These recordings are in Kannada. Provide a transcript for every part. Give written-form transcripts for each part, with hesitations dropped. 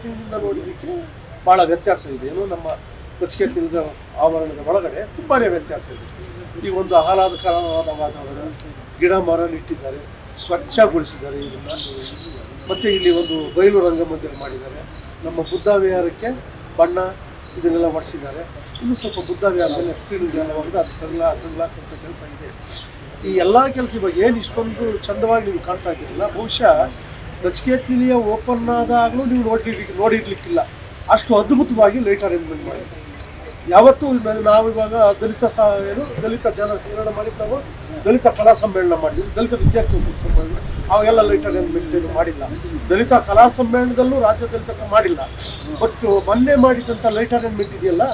ತಿಂಗಳಿಂದ ನೋಡಿದ್ದಕ್ಕೆ ಭಾಳ ವ್ಯತ್ಯಾಸ ಇದೆ. ಏನು ನಮ್ಮ ನಚಿಕೇತನದ ಆವರಣದ ಒಳಗಡೆ ತುಂಬಾ ವ್ಯತ್ಯಾಸ ಇದೆ. ಈ ಒಂದು ಆಹ್ಲಾದಕರವಾದ ವಾತಾವರಣ, ಗಿಡ ಮರ ನೆಟ್ಟಿದ್ದಾರೆ, ಸ್ವಚ್ಛಗೊಳಿಸಿದ್ದಾರೆ ಇದನ್ನು. ಮತ್ತು ಇಲ್ಲಿ ಒಂದು ಬಯಲು ರಂಗಮಂದಿರ ಮಾಡಿದ್ದಾರೆ. ನಮ್ಮ ಬುದ್ಧ ವಿಹಾರಕ್ಕೆ ಬಣ್ಣ ಇದನ್ನೆಲ್ಲ ಮಾಡಿಸಿದ್ದಾರೆ. ಇನ್ನೂ ಸ್ವಲ್ಪ ಬುದ್ಧ ವಿಹಾರದಲ್ಲಿ ಸ್ಕ್ರೀನ್ಗೆಲ್ಲ ಹೊಡೆದು ಅದು ತಗಲಾಕಂಥ ಕೆಲಸ ಇದೆ. ಈ ಎಲ್ಲ ಕೆಲಸ ಇವಾಗ ಏನು ಇಷ್ಟೊಂದು ಚಂದವಾಗಿ ನೀವು ಕಾಣ್ತಾ ಇದ್ದೀರಲ್ಲ, ಬಹುಶಃ ನಚಿಕೇತನಿಲಿಯ ಓಪನ್ ಆದಾಗಲೂ ನೀವು ನೋಡಿರ್ಲಿಕ್ಕಿಲ್ಲ. ಅಷ್ಟು ಅದ್ಭುತವಾಗಿ ಲೈಟ್ ಅರೇಂಜ್ಮೆಂಟ್ ಮಾಡಿದ್ದಾರೆ. ಯಾವತ್ತೂ ನಾವಿವಾಗ ದಲಿತ ಜನ ಸಮ್ಮೇಳನ ಮಾಡಿದ್ದು, ನಾವು ದಲಿತ ಕಲಾ ಸಮ್ಮೇಳನ ಮಾಡಿದ್ವಿ, ದಲಿತ ವಿದ್ಯಾರ್ಥಿ ಸಮ್ಮೇಳನ, ಅವಾಗೆಲ್ಲ ಲೈಟ್ ಅರೇಂಜ್ಮೆಂಟ್ ಏನು ಮಾಡಿಲ್ಲ. ದಲಿತ ಕಲಾ ಸಮ್ಮೇಳನದಲ್ಲೂ ರಾಜ್ಯ ದಲಿತ ಮಾಡಿಲ್ಲ. ಬಟ್ ಮೊನ್ನೆ ಮಾಡಿದಂಥ ಲೈಟ್ ಅರೇಂಜ್ಮೆಂಟ್ ಇದೆಯಲ್ಲ,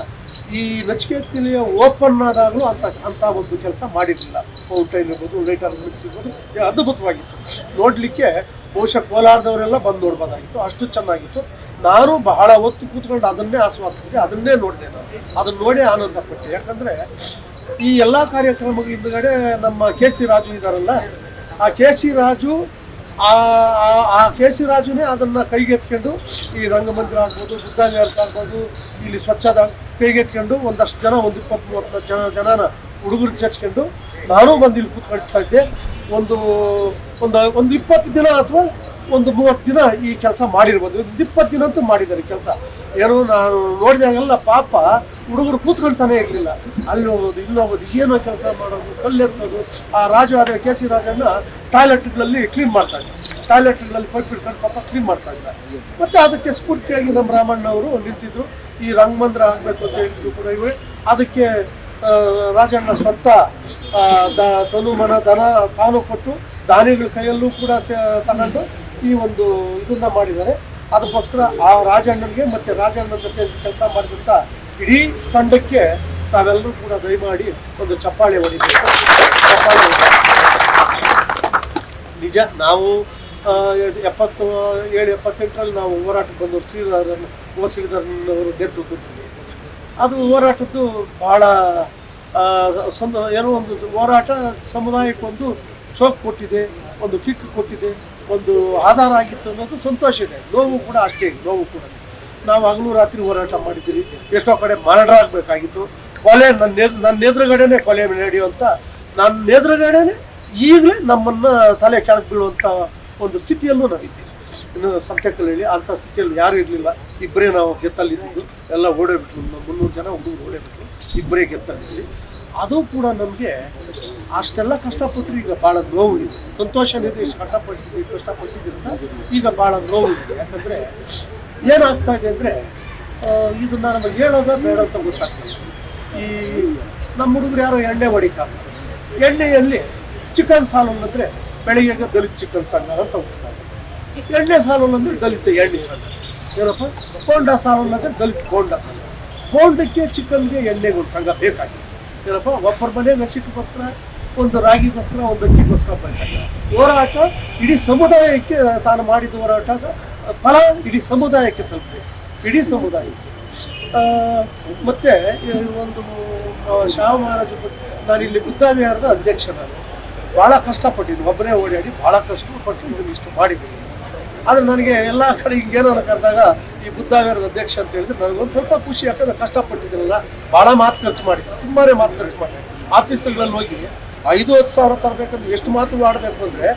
ಈ ನಚಿಕೇತನಿಲಿಯ ಓಪನ್ ಆದಾಗಲೂ ಅಂಥ ಒಂದು ಕೆಲಸ ಮಾಡಿರಲಿಲ್ಲ. ಫೌಂಟೈನ್ ಇರ್ಬೋದು, ಲೈಟ್ ಅರೇಂಜ್ಮೆಂಟ್ಸ್ ಇರ್ಬೋದು, ಅದ್ಭುತವಾಗಿತ್ತು. ನೋಡಲಿಕ್ಕೆ ಬಹುಶಃ ಕೋಲಾರದವರೆಲ್ಲ ಬಂದು ನೋಡ್ಬೋದಾಗಿತ್ತು, ಅಷ್ಟು ಚೆನ್ನಾಗಿತ್ತು. ನಾನು ಬಹಳ ಹೊತ್ತು ಕೂತ್ಕೊಂಡು ಅದನ್ನೇ ಆಸ್ವಾದಿಸಿದೆ, ಅದನ್ನೇ ನೋಡಿದೆ. ನಾನು ಅದನ್ನು ನೋಡಿ ಆನಂದಪಟ್ಟೆ. ಯಾಕಂದರೆ ಈ ಎಲ್ಲ ಕಾರ್ಯಕ್ರಮಗಳ ಹಿಂದುಗಡೆ ನಮ್ಮ KC ರಾಜು ಇದ್ದಾರಲ್ಲ, ಆ KC ರಾಜುನೇ ಅದನ್ನು ಕೈಗೆತ್ಕೊಂಡು ಈ ರಂಗಮಂದಿರ ಆಗ್ಬೋದು, ಬುದ್ಧ ವಿಹಾರ ಆಗ್ಬೋದು, ಇಲ್ಲಿ ಸ್ವಚ್ಛದ ಕೈಗೆತ್ಕೊಂಡು ಒಂದಷ್ಟು ಜನ, ಒಂದು 20-30 ಜನನ ಹುಡುಗರು ಸೇರಿಸ್ಕೊಂಡು ನಾನು ಬಂದು ಇಲ್ಲಿ ಕೂತ್ಕೊಳ್ತಾ ಇದ್ದೆ. ಒಂದು 20 ದಿನ ಅಥವಾ ಒಂದು 30 ದಿನ ಈ ಕೆಲಸ ಮಾಡಿರ್ಬೋದು. 20 ದಿನ ಅಂತೂ ಮಾಡಿದ್ದಾರೆ ಕೆಲಸ. ಏನೋ ನಾನು ನೋಡಿದಾಗೆಲ್ಲ ಪಾಪ ಹುಡುಗರು ಕೂತ್ಕೊಳ್ತಾನೆ ಇರಲಿಲ್ಲ. ಅಲ್ಲಿ ಹೋಗೋದು, ಇಲ್ಲಿ ಹೋಗೋದು, ಏನೋ ಕೆಲಸ ಮಾಡೋದು, ಕಲ್ಲೆತ್ತೋದು. ಆ ರಾಜು ಆದರೆ KC ರಾಜಣ್ಣ ಟಾಯ್ಲೆಟ್ಗಳಲ್ಲಿ ಕ್ಲೀನ್ ಮಾಡ್ತಾಯಿದ್ದ, ಟಾಯ್ಲೆಟ್ಗಳಲ್ಲಿ ಪೈಪ್ ಇಟ್ಕೊಂಡು ಪಾಪ ಕ್ಲೀನ್ ಮಾಡ್ತಾಯಿದ್ದ. ಮತ್ತು ಅದಕ್ಕೆ ಸ್ಫೂರ್ತಿಯಾಗಿ ನಮ್ಮ ರಾಮಣ್ಣ ಅವರು ನಿಂತಿದ್ರು. ಈ ರಂಗಮಂದಿರ ಆಗಬೇಕು ಅಂತ ಹೇಳಿದ್ರು ಕೂಡ ಇವೆ. ಅದಕ್ಕೆ ರಾಜಣ್ಣ ಸ್ವತಃ ತನು ಮನ ಧನ ತಾನು ಕೊಟ್ಟು ದಾನಿಗಳ ಕೈಯಲ್ಲೂ ಕೂಡ ತಗೊಂಡು ಈ ಒಂದು ಇದನ್ನು ಮಾಡಿದ್ದಾರೆ. ಅದಕ್ಕೋಸ್ಕರ ಆ ರಾಜಣ್ಣನಿಗೆ ಮತ್ತು ರಾಜಣ್ಣ ಜೊತೆ ಕೆಲಸ ಮಾಡಿದಂಥ ಇಡೀ ತಂಡಕ್ಕೆ ತಾವೆಲ್ಲರೂ ಕೂಡ ದಯಮಾಡಿ ಒಂದು ಚಪ್ಪಾಳೆ ಹೊಡಿಬೇಕು. ನಿಜ, ನಾವು 77-78ರಲ್ಲಿ ನಾವು ಹೋರಾಟಕ್ಕೆ ಬಂದವರು ಶ್ರೀಧರನವರು ನೇತೃತ್ವದಲ್ಲಿ. ಅದು ಹೋರಾಟದ್ದು ಭಾಳ ಏನೋ ಒಂದು ಹೋರಾಟ ಸಮುದಾಯಕ್ಕೊಂದು ಚೋಕ್ ಕೊಟ್ಟಿದೆ, ಒಂದು ಕಿಕ್ ಕೊಟ್ಟಿದೆ, ಒಂದು ಆಧಾರ ಆಗಿತ್ತು ಅನ್ನೋದು ಸಂತೋಷ ಇದೆ. ನೋವು ಕೂಡ ಅಷ್ಟೇ, ನೋವು ಕೂಡ. ನಾವು ಹಗಲು ರಾತ್ರಿ ಹೋರಾಟ ಮಾಡಿದ್ದೀವಿ. ಎಷ್ಟೋ ಕಡೆ ಮರ್ಡರ್ ಆಗಬೇಕಾಗಿತ್ತು. ಕೊಲೆ ನನ್ನ ಎದುರುಗಡೆನೇ ಕೊಲೆ ನಡೆಯುವಂಥ, ನನ್ನ ಎದುರುಗಡೆನೇ ಈಗಲೇ ನಮ್ಮನ್ನು ತಲೆ ಕೆಳಗೆ ಬೀಳುವಂಥ ಒಂದು ಸ್ಥಿತಿಯಲ್ಲೂ ನಾವಿದ್ದೀವಿ. ಇನ್ನು ಸಂತೆಕಲ್ಲಹಳ್ಳಿ ಅಂಥ ಸ್ಥಿತಿಯಲ್ಲಿ ಯಾರೂ ಇರಲಿಲ್ಲ. ಇಬ್ಬರೇ ನಾವು ಗೆತ್ತಲ್ಲಿದ್ದು, ಎಲ್ಲ ಓಡೇಬಿಟ್ರು. 300 ಜನ ಹುಡುಗರು ಓಡೇಬಿಟ್ರು, ಇಬ್ಬರೇ ಗೆತ್ತಲ್ಲಿ. ಅದು ಕೂಡ ನಮಗೆ ಅಷ್ಟೆಲ್ಲ ಕಷ್ಟಪಟ್ಟರು. ಈಗ ಭಾಳ ನೋವು ಇದೆ. ಸಂತೋಷನಿದೆ, ಇಷ್ಟು ಕಷ್ಟಪಟ್ಟಿದ್ದರಿಂದ ಈಗ ಭಾಳ ನೋವು ಇದೆ. ಯಾಕಂದರೆ ಏನಾಗ್ತಾ ಇದೆ ಅಂದರೆ, ಇದನ್ನು ನಮಗೆ ಹೇಳೋದ ಬೇಡ ಅಂತ ಗೊತ್ತಾಗ್ತದೆ. ಈ ನಮ್ಮ ಹುಡುಗರು ಯಾರೋ ಎಣ್ಣೆ ಹೊಡಿತಾ ಇರ್ತಾರೆ. ಎಣ್ಣೆಯಲ್ಲಿ ಚಿಕನ್ ಸಾಲೂನ್ ಅಂದರೆ ಬೆಳಿಗ್ಗೆ ದಲಿತ ಚಿಕನ್ ಸಂಘ ಅಂತ ಹೋಗ್ತಾರೆ. ಎಣ್ಣೆ ಸಾಲೂನ್ ಅಂದರೆ ದಲಿತ ಎಣ್ಣೆ ಸಂಘ. ಏನಪ್ಪ, ಬೋಂಡಾ ಸಾಲೂನ್ ಅಂದರೆ ದಲಿತ ಬೋಂಡಾ ಸಂಘ. ಬೋಂಡಕ್ಕೆ, ಚಿಕನ್ಗೆ, ಎಣ್ಣೆಗೆ ಒಂದು ಸಂಘ ಬೇಕಾಗಿದೆ. ಏನಪ್ಪ, ಒಬ್ಬರ ಮನೆಗೆ ಹಸಿಟ್ಟುಗೋಸ್ಕರ, ಒಂದು ರಾಗಿಗೋಸ್ಕರ, ಒಂದು ಅಕ್ಕಿಗೋಸ್ಕರ ಬೇಕಾಗಿದೆ. ಹೋರಾಟ ಇಡೀ ಸಮುದಾಯಕ್ಕೆ, ತಾನು ಮಾಡಿದ ಹೋರಾಟದ ಫಲ ಇಡೀ ಸಮುದಾಯಕ್ಕೆ ತಲುಪಬೇಕು, ಇಡೀ ಸಮುದಾಯಕ್ಕೆ. ಮತ್ತು ಒಂದು ಶಾಹ ಮಹಾರಾಜ, ನಾನಿಲ್ಲಿ ಬುದ್ಧ ವಿಹಾರದ ಅಧ್ಯಕ್ಷ. ನಾನು ಭಾಳ ಕಷ್ಟಪಟ್ಟಿದ್ದು, ಒಬ್ಬನೇ ಓಡಾಡಿ ಭಾಳ ಕಷ್ಟಪಟ್ಟು ಇದನ್ನು ಇಷ್ಟು ಮಾಡಿದ್ದೀನಿ. ಆದರೆ ನನಗೆ ಎಲ್ಲ ಕಡೆ ಹಿಂಗೇನೋ ಕರೆದಾಗ ಈ ಬುದ್ಧ ವಿಹಾರದ ಅಧ್ಯಕ್ಷ ಅಂತ ಹೇಳಿದ್ರೆ ನನಗೊಂದು ಸ್ವಲ್ಪ ಖುಷಿ. ಯಾಕಂದರೆ ಕಷ್ಟಪಟ್ಟಿದ್ದೀನಲ್ಲ, ಭಾಳ ಮಾತು ಖರ್ಚು ಮಾಡಿದ್ದೆ, ತುಂಬಾ ಮಾತು ಖರ್ಚು ಮಾಡಿದೆ. ಆಫೀಸ್ಗಳಲ್ಲಿ ಹೋಗಿ 5-10 ಸಾವಿರ ತರಬೇಕಂದ್ರೆ ಎಷ್ಟು ಮಾತು ಆಡಬೇಕು ಅಂದರೆ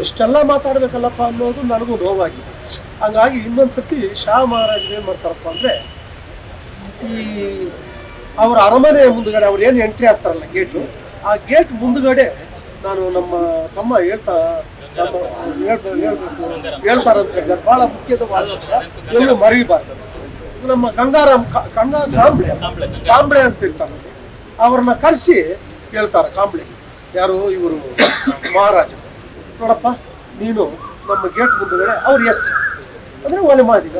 ಇಷ್ಟೆಲ್ಲ ಮಾತಾಡಬೇಕಲ್ಲಪ್ಪ ಅನ್ನೋದು ನನಗೂ ನೋವಾಗಿದೆ. ಹಂಗಾಗಿ ಇನ್ನೊಂದು ಸರ್ತಿ ಶಾಹ ಮಹಾರಾಜರು ಏನು ಮಾಡ್ತಾರಪ್ಪ ಅಂದರೆ, ಈ ಅವರ ಅರಮನೆ ಮುಂದುಗಡೆ ಅವ್ರು ಏನು ಎಂಟ್ರಿ ಆಗ್ತಾರಲ್ಲ ಗೇಟು, ಆ ಗೇಟ್ ಮುಂದುಗಡೆ ನಾನು ನಮ್ಮ ತಮ್ಮ ಹೇಳ್ತಾರಂತ ಹೇಳಿದ್ದಾರೆ. ಭಾಳ ಮುಖ್ಯದ ಎಲ್ಲೂ ಮರೀಬಾರ್ದು. ನಮ್ಮ ಗಂಗಾರಾಮ್ ಕಾಂಬ್ಳೆ ಅಂತ ಇರ್ತಾರೆ, ಅವ್ರನ್ನ ಕರೆಸಿ ಹೇಳ್ತಾರೆ ಕಾಂಬ್ಳೆಗೆ, ಯಾರು ಇವರು ಮಹಾರಾಜ, ನೋಡಪ್ಪ ನೀನು ನಮ್ಮ ಗೇಟ್ ಮುಂದುಗಡೆ, ಅವ್ರು ಎಸ್ ಅಂದರೆ ಒಲೆ ಮಾದಿಗ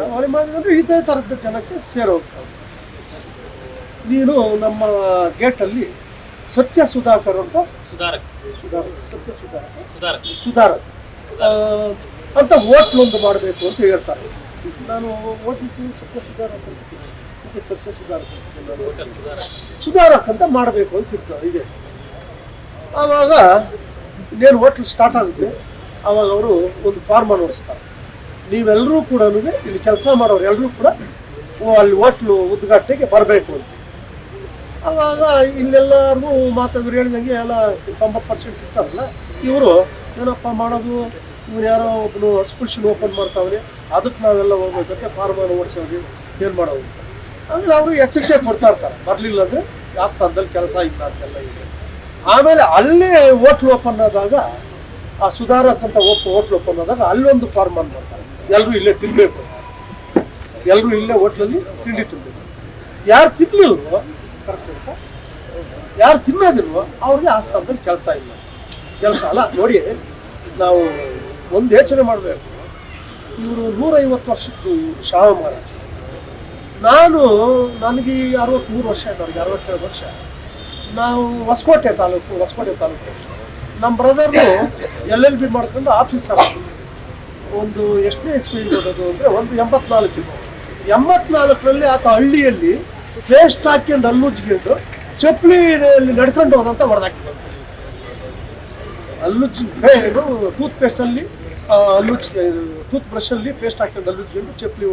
ಅಂದರೆ ಇದೇ ಥರದ ಜನಕ್ಕೆ ಸೇರೋಗ್ತಾರೆ. ನೀನು ನಮ್ಮ ಗೇಟಲ್ಲಿ ಸತ್ಯ ಸುಧಾಕರ್ ಅಂತ ಸುಧಾರಕ್ ಅಂತ ಹೋಟ್ಲೊಂದು ಮಾಡಬೇಕು ಅಂತ ಹೇಳ್ತಾರೆ. ನಾನು ಓದಿದ್ದು ಸತ್ಯ ಸುಧಾರಕ್ ಅಂತ ಮಾಡಬೇಕು ಅಂತ ಇರ್ತದೆ. ಇದೆ ಆವಾಗ ಇನ್ನೇನು ಹೋಟ್ಲ್ ಸ್ಟಾರ್ಟ್ ಆಗುತ್ತೆ. ಆವಾಗ ಅವರು ಒಂದು ಫಾರ್ಮ ನೋಡಿಸ್ತಾರೆ, ನೀವೆಲ್ಲರೂ ಕೂಡ ಇಲ್ಲಿ ಕೆಲಸ ಮಾಡೋರು ಎಲ್ಲರೂ ಕೂಡ ಅಲ್ಲಿ ಹೋಟ್ಲು ಉದ್ಘಾಟನೆಗೆ ಬರಬೇಕು ಅಂತ. ಆವಾಗ ಇಲ್ಲೆಲ್ಲರೂ ಮಾತಾಡೋರು ಹೇಳಿದಂಗೆ ಎಲ್ಲ 90% ಇರ್ತಾರಲ್ಲ, ಇವರು ಏನಪ್ಪ ಮಾಡೋದು, ಇವನು ಯಾರೋ ಒಬ್ಬನು ಅಸ್ಪೃಶ್ಯನ್ ಓಪನ್ ಮಾಡ್ತಾವ್ರೆ, ಅದಕ್ಕೆ ನಾವೆಲ್ಲ ಹೋಗ್ಬೇಕಂತೆ ಫಾರ್ಮನ ಓಡಿಸೋದು, ಏನು ಮಾಡೋದು ಅಂತ. ಆಮೇಲೆ ಅವರು ಎಚ್ಚರಿಕೆ ಕೊಡ್ತಾ ಇರ್ತಾರೆ, ಬರಲಿಲ್ಲ ಅಂದರೆ ಯಾವ ಸ್ಥಾನದಲ್ಲಿ ಕೆಲಸ ಇಲ್ಲ ಅಂತೆಲ್ಲ ಇದೆ. ಆಮೇಲೆ ಅಲ್ಲೇ ಹೋಟ್ಲ್ ಓಪನ್ ಆದಾಗ, ಆ ಸುಧಾರಕ್ ಅಂತ ಹೋಟ್ಲ್ ಓಪನ್ ಆದಾಗ ಅಲ್ಲೊಂದು ಫಾರ್ಮನ್ ಮಾಡ್ತಾರೆ, ಎಲ್ಲರೂ ಇಲ್ಲೇ ತಿನ್ನಬೇಕು, ಎಲ್ಲರೂ ಇಲ್ಲೇ ಹೋಟ್ಲಲ್ಲಿ ತಿಂಡಿ ತಿನ್ನಬೇಕು. ಯಾರು ತಿನ್ನಲಿಲ್ವೋ, ಕರೆಕ್ಟ್ ಅಂತ, ಯಾರು ತಿನ್ನೋದಿಲ್ವೋ ಅವ್ರಿಗೆ ಆ ಸ್ಥಾನದಲ್ಲಿ ಕೆಲಸ ಇಲ್ಲ. ಕೆಲಸ ಅಲ್ಲ ನೋಡಿ, ನಾವು ಒಂದು ಯೋಚನೆ ಮಾಡಬೇಕು. ಇವರು 150 ವರ್ಷದ್ದು ಶಾವ ಮಹಾರಾಜ್. ನನಗೆ 63 ವರ್ಷ ಆಯ್ತು, ಅವ್ರಿಗೆ 62 ವರ್ಷ. ನಾವು ಹೊಸಕೋಟೆ ತಾಲೂಕು. ನಮ್ಮ ಬ್ರದರ್ನು LLB ಮಾಡ್ಕೊಂಡು ಆಫೀಸರ್ ಒಂದು ಎಷ್ಟನೇ ಇಸ್ವಿಗೆ ಓದೋದು ಅಂದರೆ ಒಂದು 84 ಆತ ಹಳ್ಳಿಯಲ್ಲಿ ಪೇಸ್ಟ್ ಹಾಕ್ಕೊಂಡು ಹಲ್ಲುಜ್ಕೊಂಡು ಚಪ್ಪಲಿಯಲ್ಲಿ ನಡ್ಕೊಂಡು ಹೋದಂತ ಹೊಡೆದಾಕಿರೋದು. ಟೂತ್ ಪೇಸ್ಟಲ್ಲಿ ಟೂತ್ ಬ್ರಷಲ್ಲಿ ಪೇಸ್ಟ್ ಹಾಕೊಂಡು ಹಲ್ಲುಜ್ಕೊಂಡು ಚಪ್ಪಲಿ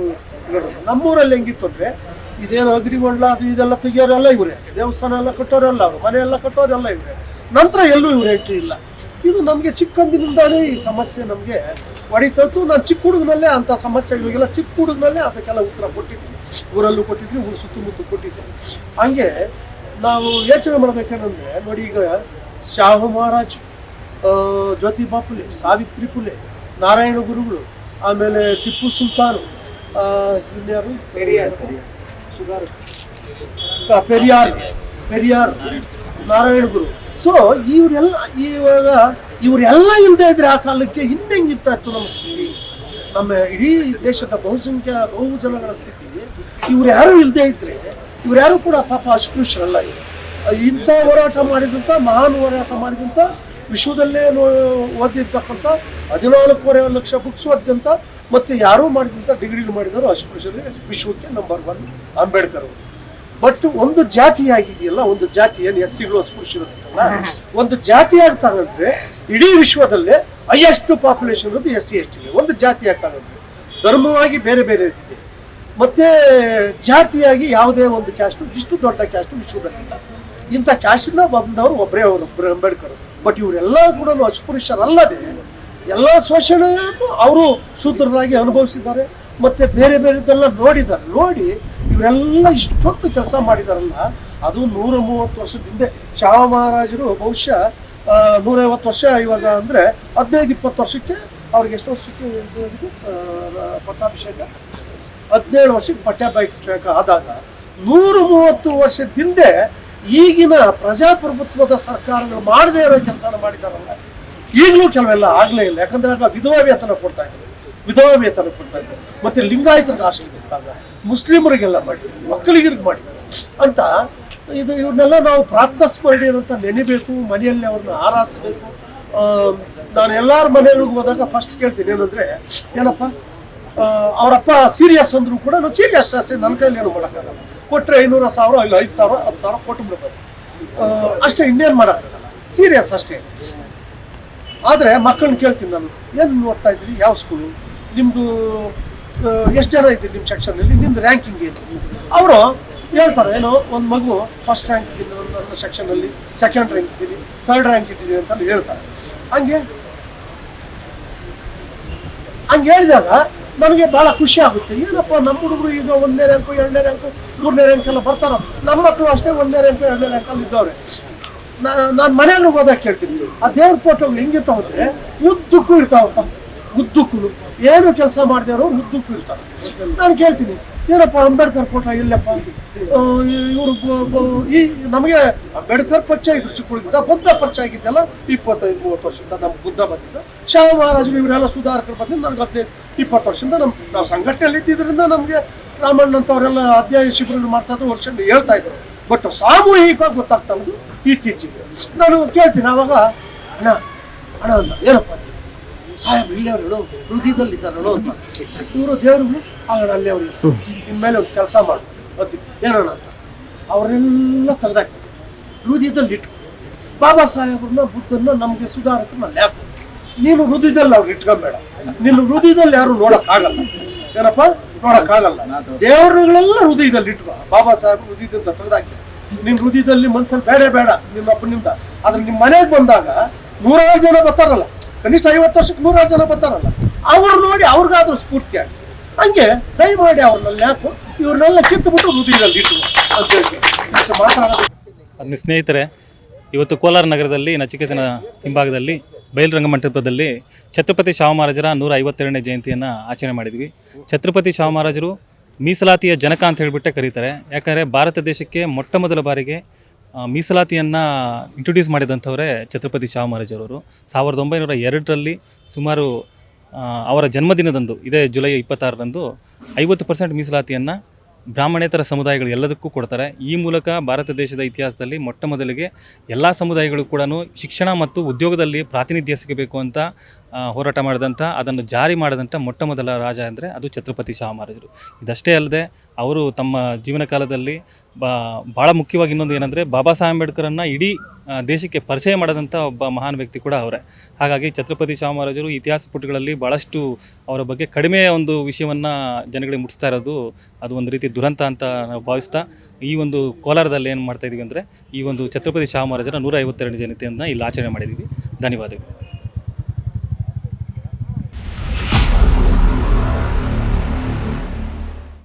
ನೋಡೋದು. ನಮ್ಮೂರಲ್ಲಿ ಹೆಂಗಿತ್ತು ಅಂದರೆ, ಇದೇನು ಅಗ್ರಿಗೊಂಡ್ಲ ಅದು ಇದೆಲ್ಲ ತೆಗಿಯೋರೆಲ್ಲ ಇವರೇ, ದೇವಸ್ಥಾನ ಎಲ್ಲ ಕಟ್ಟೋರೆಲ್ಲ ಅವರು, ಮನೆ ಎಲ್ಲ ಕಟ್ಟೋರೆಲ್ಲ ಇವರೇ. ನಂತರ ಎಲ್ಲೂ ಇವ್ರು ಎಂಟ್ರಿ ಇಲ್ಲ. ಇದು ನಮಗೆ ಚಿಕ್ಕಂದಿನಿಂದಾನೇ ಈ ಸಮಸ್ಯೆ ನಮಗೆ ಹೊಡಿತತ್ತು. ನಾನು ಚಿಕ್ಕ ಹುಡುಗನಲ್ಲೇ ಅಂಥ ಸಮಸ್ಯೆಗಳಿಗೆಲ್ಲ ಚಿಕ್ಕ ಹುಡುಗನಲ್ಲೇ ಅದಕ್ಕೆಲ್ಲ ಉತ್ತರ ಕೊಟ್ಟಿದ್ದೀನಿ. ಊರಲ್ಲೂ ಕೊಟ್ಟಿದ್ದೀನಿ, ಊರು ಸುತ್ತಮುತ್ತ ಕೊಟ್ಟಿದ್ದೀನಿ. ಹಂಗೆ ನಾವು ಯೋಚನೆ ಮಾಡ್ಬೇಕೇನಂದರೆ ನೋಡಿ, ಈಗ ಶಾಹು ಮಹಾರಾಜ್, ಜ್ಯೋತಿಬಾ ಫುಲೆ, ಸಾವಿತ್ರಿ ಫುಲೆ, ನಾರಾಯಣ ಗುರುಗಳು, ಆಮೇಲೆ ಟಿಪ್ಪು ಸುಲ್ತಾನು, ಇನ್ಯಾರು ಪೆರಿಯಾರ್, ನಾರಾಯಣ ಗುರು. ಸೊ ಇವರೆಲ್ಲ ಇಲ್ಲದೆ ಇದ್ರೆ ಆ ಕಾಲಕ್ಕೆ ಇನ್ನೆಂಗಿರ್ತಾ ಇತ್ತು ನಮ್ಮ ಸ್ಥಿತಿ, ನಮ್ಮ ಇಡೀ ದೇಶದ ಬಹುಜನಗಳ ಸ್ಥಿತಿ. ಇವ್ರು ಯಾರು ಇಲ್ಲದೆ ಇದ್ರೆ, ಇವ್ರ್ಯಾರು ಕೂಡ ಪಾಪ ಅಸ್ಪೃಶ್ಯರಲ್ಲ. ಇಂಥ ಹೋರಾಟ ಮಾಡಿದಂಥ, ಮಹಾನ್ ಹೋರಾಟ ಮಾಡಿದಂಥ, ವಿಶ್ವದಲ್ಲೇ ಓದಿರ್ತಕ್ಕಂಥ 14.5 ಲಕ್ಷ ಬುಕ್ಸ್ ಓದಿದಂಥ, ಮತ್ತು ಯಾರೂ ಮಾಡಿದಂಥ ಡಿಗ್ರಿಗಳು ಮಾಡಿದವರು ಅಸ್ಪೃಶ್ಯರೇ ವಿಶ್ವಕ್ಕೆ ನಂಬರ್ 1 ಅಂಬೇಡ್ಕರ್ ಅವರು. ಬಟ್ ಒಂದು ಜಾತಿ ಆಗಿದೆಯಲ್ಲ, ಒಂದು ಜಾತಿ ಏನು SCಗಳು ಅಸ್ಪೃಶ್ಯರು ಅಂತಾರಲ್ಲ, ಒಂದು ಜಾತಿಯಾಗಿ ತಗೊಂಡ್ರೆ ಇಡೀ ವಿಶ್ವದಲ್ಲೇ ಹೈಯೆಸ್ಟ್ ಪಾಪ್ಯುಲೇಷನ್ ಇರೋದು SC ST. ಒಂದು ಜಾತಿಯಾಗಿ ತಗೊಂಡ್ರೆ ಧರ್ಮವಾಗಿ ಬೇರೆ ಬೇರೆ ಇರ್ತಿದೆ, ಮತ್ತು ಜಾತಿಯಾಗಿ ಯಾವುದೇ ಒಂದು ಕ್ಯಾಸ್ಟು, ಇಷ್ಟು ದೊಡ್ಡ ಕ್ಯಾಸ್ಟು ವಿಶ್ವದಲ್ಲಿಲ್ಲ. ಇಂಥ ಕ್ಯಾಸ್ಟಿಂದ ಬಂದವರು ಒಬ್ಬರೇ ಅಂಬೇಡ್ಕರ್. ಬಟ್ ಇವರೆಲ್ಲ ಕೂಡ ಅಸ್ಪೃಶ್ಯರಲ್ಲದೆ ಎಲ್ಲ ಶೋಷಣೆಯನ್ನು ಅವರು ಶೂದ್ರರಾಗಿ ಅನುಭವಿಸಿದ್ದಾರೆ, ಮತ್ತು ಬೇರೆ ಬೇರೆದೆಲ್ಲ ನೋಡಿದ್ದಾರೆ. ನೋಡಿ ಇವರೆಲ್ಲ ಇಷ್ಟೊಂದು ಕೆಲಸ ಮಾಡಿದಾರಲ್ಲ, ಅದು 130 ವರ್ಷದಿಂದ. ಶಾಹ ಮಹಾರಾಜರು ಬಹುಶಃ 150 ವರ್ಷ ಇವಾಗ ಅಂದರೆ 15-20 ವರ್ಷಕ್ಕೆ, ಅವ್ರಿಗೆ ಎಷ್ಟು ವರ್ಷಕ್ಕೆ ಪಟ್ಟಾಭಿಷೇಕ? 17 ವರ್ಷಕ್ಕೆ ಪಟ್ಟಾಭಿಷೇಕ ಆದಾಗ 130 ವರ್ಷದಿಂದ ಈಗಿನ ಪ್ರಜಾಪ್ರಭುತ್ವದ ಸರ್ಕಾರಗಳು ಮಾಡದೇ ಇರೋ ಕೆಲಸನ ಮಾಡಿದಾರಲ್ಲ. ಈಗಲೂ ಕೆಲವೆಲ್ಲ ಆಗಲೇ ಇಲ್ಲ, ಯಾಕಂದ್ರೆ ಆಗ ವಿಧವಾ ವೇತನ ಕೊಡ್ತಾ ಇದ್ರು, ಮತ್ತು ಲಿಂಗಾಯತರಿಗೆ ಆಶ್ರಯ ಕೊಟ್ಟಾಗ, ಮುಸ್ಲಿಮರಿಗೆಲ್ಲ ಮಾಡಿದ್ರು, ಒಕ್ಕಲಿಗರಿಗೆ ಮಾಡಿದ್ರು ಅಂತ. ಇವ್ರನ್ನೆಲ್ಲ ನಾವು ಪ್ರಾತಸ್ಮರಣೀಯ ಅಂತ ನೆನೆಬೇಕು, ಮನೆಯಲ್ಲಿ ಅವ್ರನ್ನ ಆರಾಧಿಸ್ಬೇಕು. ನಾನು ಎಲ್ಲರ ಮನೆಗಳಿಗೆ ಹೋದಾಗ ಫಸ್ಟ್ ಕೇಳ್ತೀನಿ ಏನಂದರೆ, ಏನಪ್ಪ ಅವರಪ್ಪ ಸೀರಿಯಸ್ ಅಂದರೂ ಕೂಡ ನಾನು ಸೀರಿಯಸ್ ಅಷ್ಟೇ, ನನ್ನ ಕೈಲಿ ಏನು ಮಾಡೋಕ್ಕಾಗಲ್ಲ. ಕೊಟ್ಟರೆ 500,000 ಇಲ್ಲ 5,000 10,000 ಕೊಟ್ಟು ಬಿಡ್ಬೋದು ಅಷ್ಟೇ, ಇನ್ನೇನು ಮಾಡೋಕ್ಕಾಗಲ್ಲ, ಸೀರಿಯಸ್ ಅಷ್ಟೇ. ಆದರೆ ಮಕ್ಕಳನ್ನ ಕೇಳ್ತೀನಿ ನಾನು, ಏನು ಓದ್ತಾ ಇದ್ದೀರಿ, ಯಾವ ಸ್ಕೂಲು, ನಿಮ್ಮದು ಎಷ್ಟು ಜನ ಇದ್ದೀರಿ ನಿಮ್ಮ ಸೆಕ್ಷನಲ್ಲಿ, ನಿಮ್ಮದು ರ್ಯಾಂಕಿಂಗ್ ಏನು? ಅವರು ಹೇಳ್ತಾರೆ, ಏನೋ ಒಂದು ಮಗು ಫಸ್ಟ್ ರ್ಯಾಂಕ್ ಇದ್ದೀನಿ ನನ್ನ ಸೆಕ್ಷನಲ್ಲಿ, ಸೆಕೆಂಡ್ ರ್ಯಾಂಕ್ ಇದ್ದೀನಿ, ಥರ್ಡ್ ರ್ಯಾಂಕ್ ಇದ್ದೀನಿ ಅಂತ ಹೇಳ್ತಾರೆ. ಹಂಗೆ ಹೇಳಿದಾಗ ನನಗೆ ಭಾಳ ಖುಷಿ ಆಗುತ್ತೆ. ಏನಪ್ಪ ನಮ್ಮ ಹುಡುಗರು ಈಗ 1ನೇ ರ್ಯಾಂಕು 2ನೇ ರ್ಯಾಂಕು 3ನೇ ರ್ಯಾಂಕ್ ಎಲ್ಲ ಬರ್ತಾರೋ, ನಮ್ಮ ಮಕ್ಕಳು ಅಷ್ಟೇ 1ನೇ ರ್ಯಾಂಕು 2ನೇ ರ್ಯಾಂಕಲ್ಲಿ ಇದ್ದವ್ರೆ. ನಾನು ಮನೆಗಳಿಗೆ ಹೋದಾಗ ಕೇಳ್ತೀನಿ, ಆ ದೇವ್ರ ಫೋಟೋಗಳು ಹೆಂಗಿರ್ತಾವ ಅಂದರೆ ಉದ್ದಕ್ಕೂ ಇರ್ತಾವಪ್ಪ, ಉದ್ದಕ್ಕೂ ಏನು ಕೆಲಸ ಮಾಡಿದವರು ಉದ್ದಕ್ಕೂ ಇರ್ತಾರೆ. ನಾನು ಕೇಳ್ತೀನಿ, ಏನಪ್ಪ ಅಂಬೇಡ್ಕರ್ ಫೋಟೋ ಇಲ್ಲಪ್ಪ? ಇವರು ಈ ನಮಗೆ ಅಂಬೇಡ್ಕರ್ ಪರಿಚಯ ಇದ್ರು ಚಿಕ್ಕ ಹುಡುಗಿಂದ, ಬುದ್ಧ ಪರಿಚಯ ಆಗಿದ್ದೆಲ್ಲ 25-30 ವರ್ಷದಿಂದ ನಮ್ಗೆ ಬುದ್ಧ ಬಂದಿದ್ದು. ಶಾಹ ಮಹಾರಾಜರು ಇವರೆಲ್ಲ ಸುಧಾರಕರು ಬಂದಿದ್ದು ನನಗೆ 15-20 ವರ್ಷದಿಂದ ನಾವು ಸಂಘಟನೆಯಲ್ಲಿ ಇದ್ದಿದ್ದರಿಂದ ನಮಗೆ ರಾಮಣ್ಣ ಅಂತವರೆಲ್ಲ ಅಧ್ಯಯನ ಶಿಬಿರಗಳು ಮಾಡ್ತಾ ಇದ್ರು, ವರ್ಷ ಹೇಳ್ತಾ ಇದ್ರು. ಬಟ್ ಸಾಮೂಹಿಕವಾಗಿ ಗೊತ್ತಾಗ್ತಾ ಇರೋದು ಇತ್ತೀಚೆಗೆ. ನಾನು ಕೇಳ್ತೀನಿ ಆವಾಗ, ಅಣ್ಣ ಅಂತ ಏನಪ್ಪ ಅಂತೀವಿ, ಸಾಹೇಬ್ರು ಇಲ್ಲೇ ಅವ್ರು ಹೃದಯದಲ್ಲಿದ್ದಾರೋ ಅಂತ. ಇವರು ದೇವ್ರಿಗೂ ಆಗೋಣ ಅಲ್ಲೇ ಅವ್ರಿಗೆ ಇನ್ಮೇಲೆ ಒಂದು ಕೆಲಸ ಮಾಡು ಅಂತೀವಿ, ಏನೋಣ ಅಂತ. ಅವ್ರನ್ನೆಲ್ಲ ತೆಗೆದಾಕ್ಬಿಟ್ಟು ಹೃದಯದಲ್ಲಿ ಇಟ್ಟು ಬಾಬಾ ಸಾಹೇಬ್ರನ್ನ ಬುದ್ಧನ್ನ ನಮಗೆ ಸುಧಾರಕರನ್ನ ಲ್ಯಾಪ್ ನೀನು ಹೃದಯದಲ್ಲಿ ಅವ್ರು ಇಟ್ಕೊಂಬೇಡ. ನಿನ್ನ ಹೃದಯದಲ್ಲಿ ಯಾರು ನೋಡಕ್ಕಾಗಲ್ಲ, ಏನಪ್ಪ ನೋಡಕ್ಕಾಗಲ್ಲ. ದೇವರುಗಳೆಲ್ಲ ಹೃದಯದಲ್ಲಿ ಇಟ್ಕೊ. ಬಾಬಾ ಸಾಹೇಬ್ ಹೃದಯದಿಂದ ತೆಗೆದಾಕಿ ನಿನ್ನ ಹೃದಯದಲ್ಲಿ ಮನ್ಸಲ್ಲಿ ಬೇಡ ನಿನ್ನೊಬ್ಬನಿಂದ. ಆದ್ರೆ ನಿಮ್ಮ ಮನೆಗೆ ಬಂದಾಗ 100 ಜನ ಬರ್ತಾರಲ್ಲ, ಕನಿಷ್ಠ 50 ವರ್ಷಕ್ಕೆ 100 ಜನ ಬರ್ತಾರಲ್ಲ, ಅವ್ರು ನೋಡಿ ಅವ್ರಿಗಾದ್ರೂ ಸ್ಫೂರ್ತಿ ಆಗಿ ಹಂಗೆ ದಯಮಾಡಿ ಅವ್ರನ್ನೆಲ್ಲ ಯಾಕೋ ಇವ್ರನ್ನೆಲ್ಲ ಕಿತ್ತುಬಿಟ್ಟು ಹೃದಯದಲ್ಲಿ ಇಟ್ಟು ಅಂತ ಹೇಳಿ ಇಷ್ಟು ಮಾತಾಡೋದು. ಅದನ್ನ ಸ್ನೇಹಿತರೆ, ಇವತ್ತು ಕೋಲಾರ ನಗರದಲ್ಲಿ ನಚಿಕೇತನ ಹಿಂಭಾಗದಲ್ಲಿ ಬಯಲು ರಂಗಮಂಟಪದಲ್ಲಿ ಛತ್ರಪತಿ ಶಿವಾಜಿ ಮಹಾರಾಜರ 152ನೇ ಜಯಂತಿಯನ್ನು ಆಚರಣೆ ಮಾಡಿದ್ವಿ. ಛತ್ರಪತಿ ಶಿವಾಜಿ ಮಹಾರಾಜರು ಮೀಸಲಾತಿಯ ಜನಕ ಅಂತ ಹೇಳಿಬಿಟ್ಟೆ ಕರೀತಾರೆ. ಯಾಕಂದರೆ ಭಾರತ ದೇಶಕ್ಕೆ ಮೊಟ್ಟ ಮೊದಲ ಬಾರಿಗೆ ಮೀಸಲಾತಿಯನ್ನು ಇಂಟ್ರೊಡ್ಯೂಸ್ ಮಾಡಿದಂಥವರೇ ಛತ್ರಪತಿ ಶಿವಾಜಿ ಮಹಾರಾಜರವರು. 1902ರಲ್ಲಿ ಸುಮಾರು ಅವರ ಜನ್ಮದಿನದಂದು, ಇದೇ ಜುಲೈ 26ರಂದು 50% ಮೀಸಲಾತಿಯನ್ನು ಬ್ರಾಹ್ಮಣೇತರ ಸಮುದಾಯಗಳು ಎಲ್ಲದಕ್ಕೂ ಕೊಡ್ತಾರೆ. ಈ ಮೂಲಕ ಭಾರತ ದೇಶದ ಇತಿಹಾಸದಲ್ಲಿ ಮೊಟ್ಟ ಮೊದಲಿಗೆ ಎಲ್ಲ ಸಮುದಾಯಗಳು ಕೂಡ ಶಿಕ್ಷಣ ಮತ್ತು ಉದ್ಯೋಗದಲ್ಲಿ ಪ್ರಾತಿನಿಧ್ಯ ಸಿಗಬೇಕು ಅಂತ ಹೋರಾಟ ಮಾಡಿದಂಥ, ಅದನ್ನು ಜಾರಿ ಮಾಡಿದಂಥ ಮೊಟ್ಟ ಮೊದಲ ರಾಜ ಅಂದರೆ ಅದು ಛತ್ರಪತಿ ಶಿವಾಜಿ ಮಹಾರಾಜರು. ಇದಷ್ಟೇ ಅಲ್ಲದೆ ಅವರು ತಮ್ಮ ಜೀವನ ಕಾಲದಲ್ಲಿ ಭಾಳ ಮುಖ್ಯವಾಗಿ ಇನ್ನೊಂದು ಏನಂದರೆ ಬಾಬಾ ಸಾಹೇಬ್ ಅಂಬೇಡ್ಕರನ್ನು ಇಡೀ ದೇಶಕ್ಕೆ ಪರಿಚಯ ಮಾಡಿದಂಥ ಒಬ್ಬ ಮಹಾನ್ ವ್ಯಕ್ತಿ ಕೂಡ ಅವರೇ. ಹಾಗಾಗಿ ಛತ್ರಪತಿ ಶಿವಾಜಿ ಮಹಾರಾಜರು ಇತಿಹಾಸ ಪುಟಗಳಲ್ಲಿ ಭಾಳಷ್ಟು ಅವರ ಬಗ್ಗೆ ಕಡಿಮೆ ಒಂದು ವಿಷಯವನ್ನು ಜನಗಳಿಗೆ ಮುಟ್ಟಿಸ್ತಾ ಇರೋದು ಅದು ಒಂದು ರೀತಿ ದುರಂತ ಅಂತ ನಾವು ಭಾವಿಸ್ತಾ, ಈ ಒಂದು ಕೋಲಾರದಲ್ಲಿ ಏನು ಮಾಡ್ತಾಯಿದ್ದೀವಿ ಅಂದರೆ ಈ ಒಂದು ಛತ್ರಪತಿ ಶಿವಾಜಿ ಮಹಾರಾಜರ 152ನೇ ಜಯಂತಿಯನ್ನು ಇಲ್ಲಿ ಆಚರಣೆ ಮಾಡಿದ್ದೀವಿ. ಧನ್ಯವಾದಗಳು.